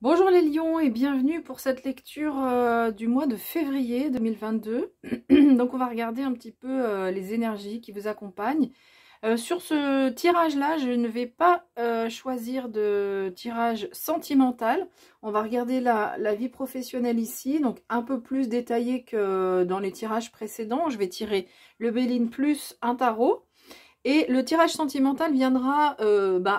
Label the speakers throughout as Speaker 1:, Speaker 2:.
Speaker 1: Bonjour les lions et bienvenue pour cette lecture du mois de février 2022. Donc on va regarder un petit peu les énergies qui vous accompagnent. Sur ce tirage-là, je ne vais pas choisir de tirage sentimental. On va regarder la vie professionnelle ici, donc un peu plus détaillé que dans les tirages précédents. Je vais tirer le Béline plus un tarot. Et le tirage sentimental viendra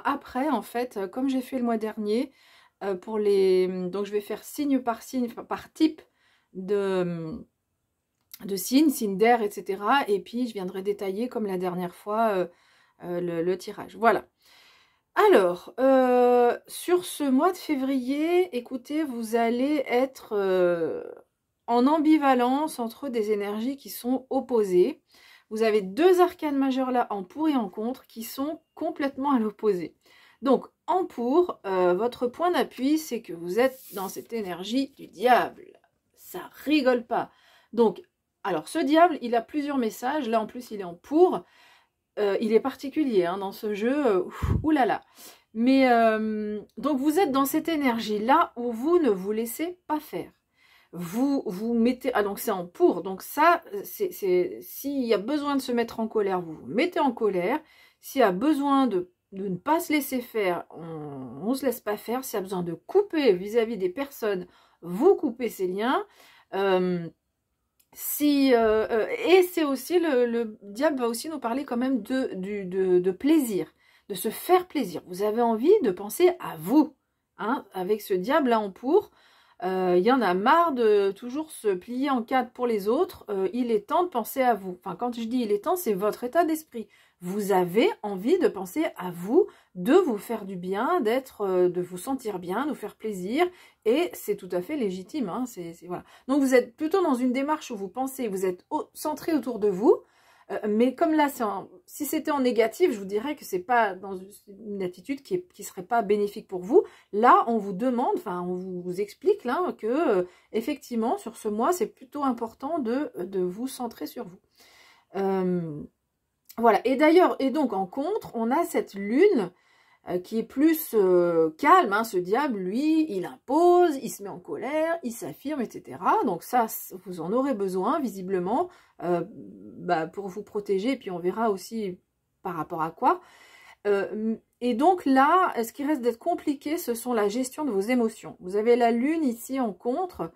Speaker 1: après, en fait, comme j'ai fait le mois dernier. Donc je vais faire signe, par type de signe d'air, etc. Et puis je viendrai détailler comme la dernière fois le tirage. Voilà. Alors, sur ce mois de février, écoutez, vous allez être en ambivalence entre des énergies qui sont opposées. Vous avez deux arcanes majeures là, en pour et en contre, qui sont complètement à l'opposé. Donc, en pour, votre point d'appui, c'est que vous êtes dans cette énergie du diable. Ça rigole pas. Donc, alors ce diable, il a plusieurs messages. Là, en plus, il est en pour. Il est particulier hein, dans ce jeu. Oulala. Mais, donc, vous êtes dans cette énergie-là où vous ne vous laissez pas faire. Vous mettez... Ah, donc c'est en pour. Donc ça, s'il y a besoin de se mettre en colère, vous vous mettez en colère. S'il y a besoin de ne pas se laisser faire, on ne se laisse pas faire. S'il y a besoin de couper vis-à-vis des personnes, vous coupez ces liens. Et c'est aussi, le diable va aussi nous parler quand même de plaisir, de se faire plaisir. Vous avez envie de penser à vous, hein, avec ce diable-là en pour. Il y en a marre de toujours se plier en quatre pour les autres. Il est temps de penser à vous. Enfin, quand je dis il est temps, c'est votre état d'esprit. Vous avez envie de penser à vous, de vous faire du bien, de vous sentir bien, de vous faire plaisir. Et c'est tout à fait légitime. Hein, voilà. Donc, vous êtes plutôt dans une démarche où vous pensez, vous êtes centré autour de vous. Mais comme là, si c'était en négatif, je vous dirais que c'est pas dans une attitude qui serait pas bénéfique pour vous. Là, on vous demande, enfin, on vous explique là que effectivement, sur ce mois, c'est plutôt important de vous centrer sur vous. Voilà. Et d'ailleurs, et donc en contre, on a cette lune qui est plus calme, hein, ce diable, lui, il impose, il se met en colère, il s'affirme, etc. Donc ça, vous en aurez besoin, visiblement, pour vous protéger, et puis on verra aussi par rapport à quoi. Et donc là, ce qui reste d'être compliqué, ce sont la gestion de vos émotions. Vous avez la lune ici en contre,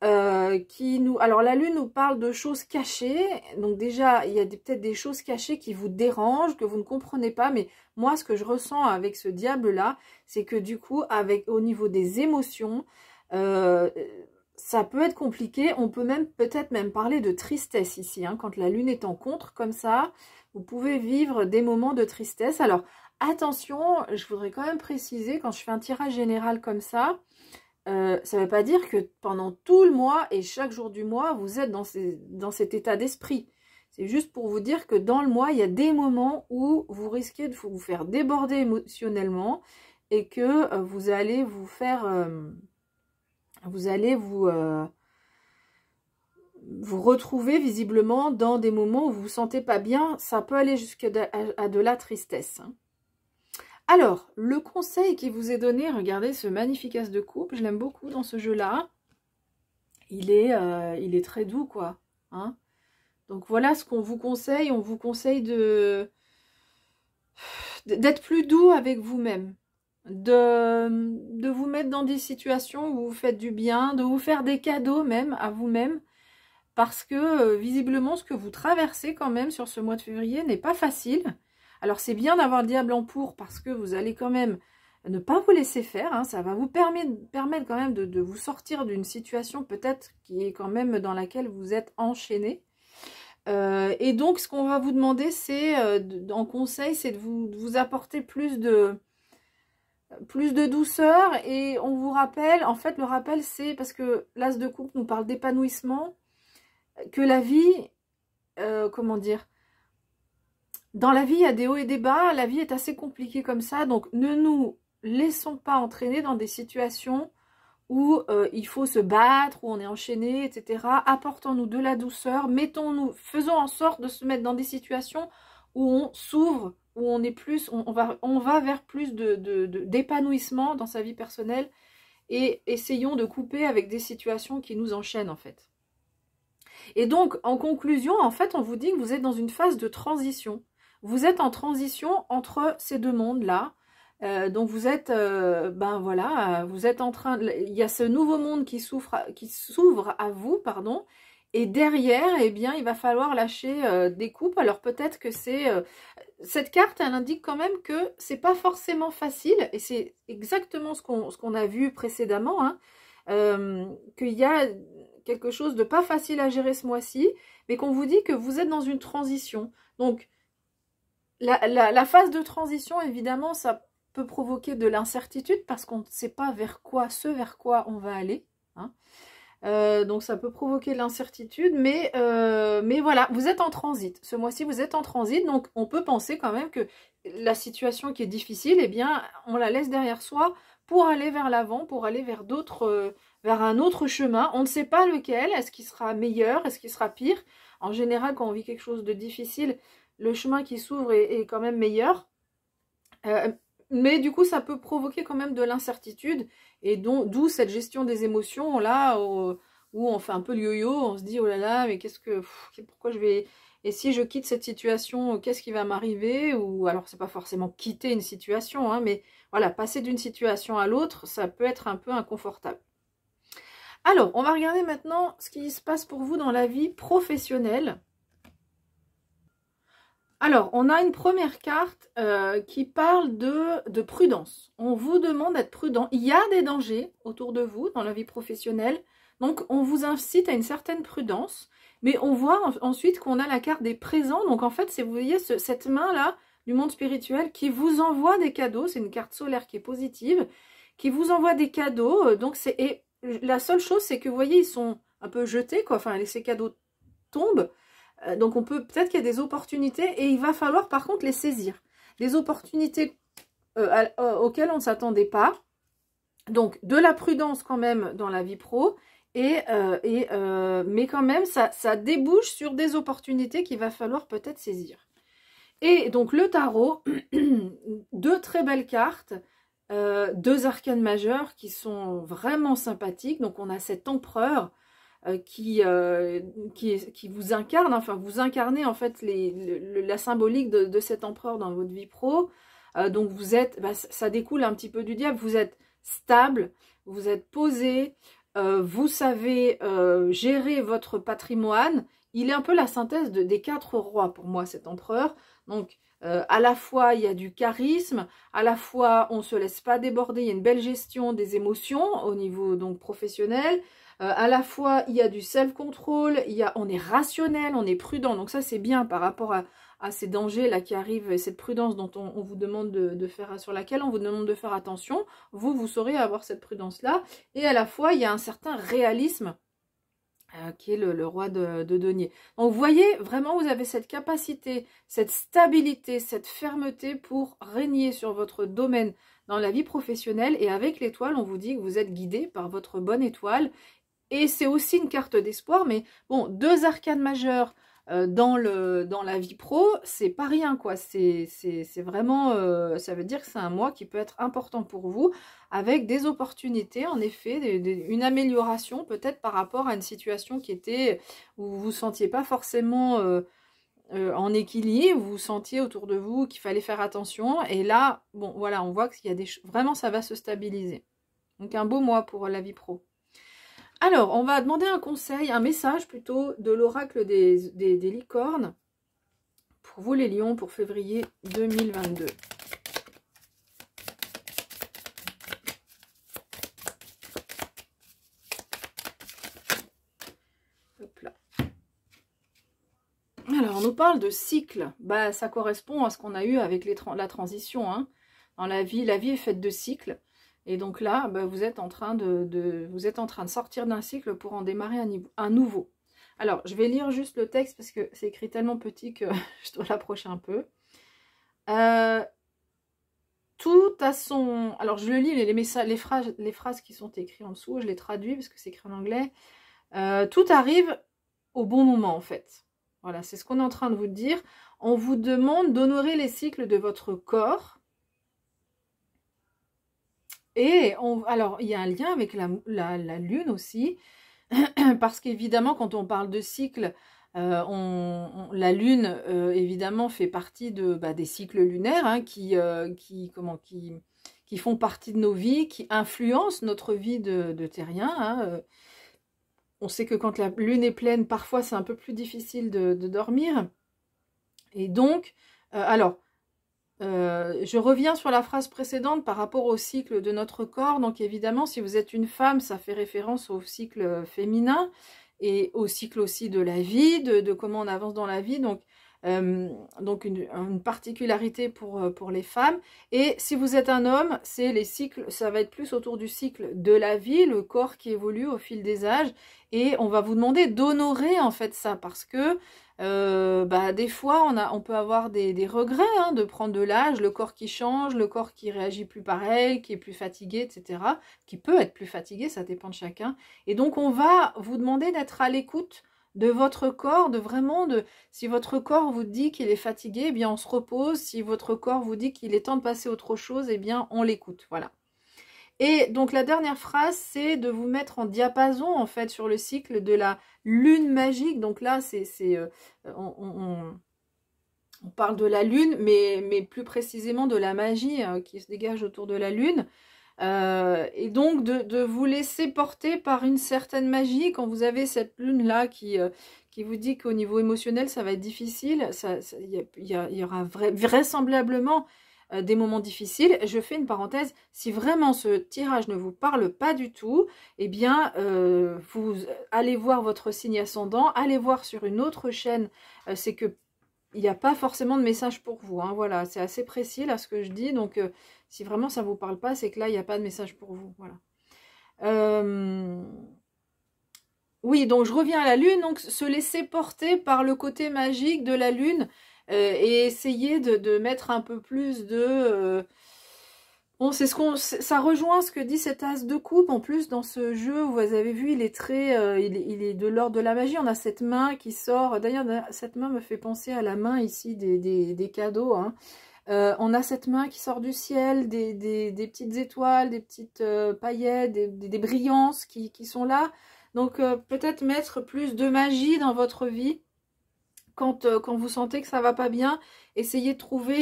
Speaker 1: alors la lune nous parle de choses cachées, donc déjà il y a peut-être des choses cachées qui vous dérangent, que vous ne comprenez pas, mais moi ce que je ressens avec ce diable là, c'est que du coup au niveau des émotions, ça peut être compliqué. On peut peut-être même parler de tristesse ici, hein, quand la lune est en contre comme ça, vous pouvez vivre des moments de tristesse. Alors attention, je voudrais quand même préciser, quand je fais un tirage général comme ça ne veut pas dire que pendant tout le mois et chaque jour du mois, vous êtes dans cet état d'esprit. C'est juste pour vous dire que dans le mois, il y a des moments où vous risquez de vous faire déborder émotionnellement et que vous allez vous faire... vous allez vous retrouver visiblement dans des moments où vous vous sentez pas bien. Ça peut aller jusqu'à de la tristesse. Hein. Alors, le conseil qui vous est donné, regardez ce magnifique as de coupe, je l'aime beaucoup dans ce jeu-là. Il est très doux, quoi. Hein, donc voilà ce qu'on vous conseille. On vous conseille d'être plus doux avec vous-même. De vous mettre dans des situations où vous faites du bien, de vous faire des cadeaux même à vous-même. Parce que visiblement, ce que vous traversez quand même sur ce mois de février n'est pas facile. Alors c'est bien d'avoir le diable en pour parce que vous allez quand même ne pas vous laisser faire. Hein, ça va vous permettre quand même de vous sortir d'une situation peut-être qui est quand même dans laquelle vous êtes enchaîné. Et donc ce qu'on va vous demander, c'est en conseil, c'est de vous apporter plus de douceur. Et on vous rappelle, en fait le rappel c'est parce que l'as de coupe nous parle d'épanouissement, que la vie, comment dire, dans la vie, il y a des hauts et des bas. La vie est assez compliquée comme ça. Donc, ne nous laissons pas entraîner dans des situations où il faut se battre, où on est enchaîné, etc. Apportons-nous de la douceur. Faisons en sorte de se mettre dans des situations où on s'ouvre, où on est plus, on va vers plus d'épanouissement dans sa vie personnelle et essayons de couper avec des situations qui nous enchaînent en fait. Et donc, en conclusion, en fait, on vous dit que vous êtes dans une phase de transition. Vous êtes en transition entre ces deux mondes-là. Donc, vous êtes, ben voilà, vous êtes en train... Il y a ce nouveau monde qui s'ouvre à vous, pardon. Et derrière, eh bien, il va falloir lâcher des coupes. Alors, peut-être que c'est... cette carte, elle indique quand même que c'est pas forcément facile. Et c'est exactement ce qu'on a vu précédemment, hein, qu'il y a quelque chose de pas facile à gérer ce mois-ci, mais qu'on vous dit que vous êtes dans une transition. Donc, la phase de transition, évidemment, ça peut provoquer de l'incertitude parce qu'on ne sait pas vers quoi on va aller. Hein. Donc, ça peut provoquer de l'incertitude, mais voilà, vous êtes en transit. Ce mois-ci, vous êtes en transit, donc on peut penser quand même que la situation qui est difficile, eh bien, on la laisse derrière soi pour aller vers l'avant, pour aller vers vers un autre chemin. On ne sait pas lequel, est-ce qu'il sera meilleur, est-ce qu'il sera pire. En général, quand on vit quelque chose de difficile, le chemin qui s'ouvre est quand même meilleur. Mais du coup, ça peut provoquer quand même de l'incertitude, et d'où cette gestion des émotions, là, où on fait un peu le yo-yo, on se dit, oh là là, mais pourquoi je vais... Et si je quitte cette situation, qu'est-ce qui va m'arriver? Ou alors, c'est pas forcément quitter une situation, hein, mais voilà, passer d'une situation à l'autre, ça peut être un peu inconfortable. Alors, on va regarder maintenant ce qui se passe pour vous dans la vie professionnelle. Alors, on a une première carte qui parle de prudence. On vous demande d'être prudent. Il y a des dangers autour de vous dans la vie professionnelle. Donc, on vous incite à une certaine prudence. Mais on voit ensuite qu'on a la carte des présents. Donc, en fait, c'est, vous voyez, cette main-là du monde spirituel qui vous envoie des cadeaux. C'est une carte solaire qui est positive, qui vous envoie des cadeaux. Et la seule chose, c'est que, vous voyez, ils sont un peu jetés, quoi. Enfin, ces cadeaux tombent. Donc on peut peut-être qu'il y a des opportunités et il va falloir par contre les saisir. Des opportunités auxquelles on ne s'attendait pas. Donc de la prudence quand même dans la vie pro. Mais quand même ça débouche sur des opportunités qu'il va falloir peut-être saisir. Et donc le tarot, deux très belles cartes. Deux arcanes majeures qui sont vraiment sympathiques. Donc on a cet empereur qui vous incarne, enfin vous incarnez en fait la symbolique de cet empereur dans votre vie pro. Donc vous êtes, ça découle un petit peu du diable, vous êtes stable, vous êtes posé, vous savez gérer votre patrimoine. Il est un peu la synthèse des 4 rois pour moi, cet empereur. Donc à la fois il y a du charisme, à la fois on ne se laisse pas déborder, il y a une belle gestion des émotions au niveau donc professionnel. À la fois, il y a du self-control, on est rationnel, on est prudent. Donc ça, c'est bien par rapport à ces dangers là qui arrivent, et cette prudence dont on vous demande de faire, sur laquelle on vous demande de faire attention. Vous saurez avoir cette prudence-là. Et à la fois, il y a un certain réalisme qui est le roi de denier. Donc vous voyez, vraiment, vous avez cette capacité, cette stabilité, cette fermeté pour régner sur votre domaine dans la vie professionnelle. Et avec l'étoile, on vous dit que vous êtes guidé par votre bonne étoile. Et c'est aussi une carte d'espoir, mais bon, 2 arcanes majeures dans la vie pro, c'est pas rien, quoi. C'est vraiment, ça veut dire que c'est un mois qui peut être important pour vous, avec des opportunités, en effet, une amélioration peut-être par rapport à une situation qui était, où vous vous sentiez pas forcément en équilibre, vous sentiez autour de vous qu'il fallait faire attention. Et là, bon, voilà, on voit qu'il y a vraiment, ça va se stabiliser. Donc un beau mois pour la vie pro. Alors, on va demander un conseil, un message plutôt de l'oracle des licornes pour vous les lions pour février 2022. Hop là. Alors, on nous parle de cycle. Bah, ça correspond à ce qu'on a eu avec la transition. Hein. Dans la vie est faite de cycles. Et donc là, bah, vous êtes en train de sortir d'un cycle pour en démarrer un nouveau. Alors, je vais lire juste le texte parce que c'est écrit tellement petit que je dois l'approcher un peu. Tout à son... Alors, je le lis, les phrases qui sont écrites en dessous, je les traduis parce que c'est écrit en anglais. Tout arrive au bon moment, en fait. Voilà, c'est ce qu'on est en train de vous dire. On vous demande d'honorer les cycles de votre corps. Et alors, il y a un lien avec la lune aussi, parce qu'évidemment, quand on parle de cycle, la lune, évidemment, fait partie des cycles lunaires, hein, qui font partie de nos vies, qui influencent notre vie de terrien, hein. On sait que quand la lune est pleine, parfois, c'est un peu plus difficile de dormir. Et donc, je reviens sur la phrase précédente par rapport au cycle de notre corps. Donc évidemment, si vous êtes une femme, ça fait référence au cycle féminin et au cycle aussi de la vie, de comment on avance dans la vie. Donc une particularité pour les femmes. Et si vous êtes un homme, c'est les cycles, ça va être plus autour du cycle de la vie, le corps qui évolue au fil des âges. Et on va vous demander d'honorer en fait ça, parce que des fois on peut avoir des regrets, hein, de prendre de l'âge, le corps qui change, le corps qui réagit plus pareil, qui est plus fatigué, etc. Qui peut être plus fatigué, ça dépend de chacun. Et donc on va vous demander d'être à l'écoute de votre corps, si votre corps vous dit qu'il est fatigué, eh bien on se repose. Si votre corps vous dit qu'il est temps de passer à autre chose, eh bien on l'écoute. Voilà. Et donc la dernière phrase, c'est de vous mettre en diapason en fait sur le cycle de la lune magique. Donc là, on parle de la lune, mais plus précisément de la magie qui se dégage autour de la lune. Et donc de vous laisser porter par une certaine magie quand vous avez cette lune là qui vous dit qu'au niveau émotionnel ça va être difficile, il y aura vraisemblablement des moments difficiles. Je fais une parenthèse, si vraiment ce tirage ne vous parle pas du tout, eh bien vous allez voir votre signe ascendant, allez voir sur une autre chaîne, c'est que il n'y a pas forcément de message pour vous, hein, voilà, c'est assez précis là ce que je dis, donc si vraiment ça ne vous parle pas, c'est que là il n'y a pas de message pour vous, voilà. Oui, donc je reviens à la lune, donc se laisser porter par le côté magique de la lune, et essayer de mettre un peu plus de... Bon, ça rejoint ce que dit cet as de coupe. En plus, dans ce jeu, vous avez vu, il est très, il est de l'ordre de la magie. On a cette main qui sort. D'ailleurs, cette main me fait penser à la main ici des cadeaux, hein. On a cette main qui sort du ciel, des petites étoiles, des petites paillettes, des brillances qui sont là. Donc, peut-être mettre plus de magie dans votre vie. Quand vous sentez que ça va pas bien, essayez de trouver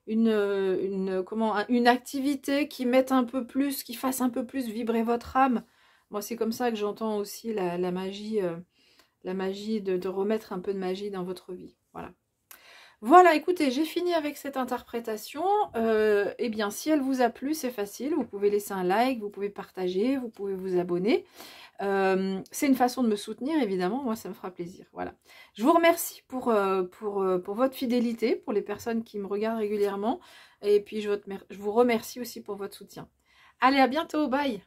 Speaker 1: une activité qui mette un peu plus, qui fasse un peu plus vibrer votre âme. Moi, c'est comme ça que j'entends aussi la magie, de remettre un peu de magie dans votre vie. Voilà. Voilà, écoutez, j'ai fini avec cette interprétation. Eh bien, si elle vous a plu, c'est facile. Vous pouvez laisser un like, vous pouvez partager, vous pouvez vous abonner. C'est une façon de me soutenir, évidemment. Moi, ça me fera plaisir. Voilà. Je vous remercie pour votre fidélité, pour les personnes qui me regardent régulièrement. Et puis, je vous remercie aussi pour votre soutien. Allez, à bientôt. Bye!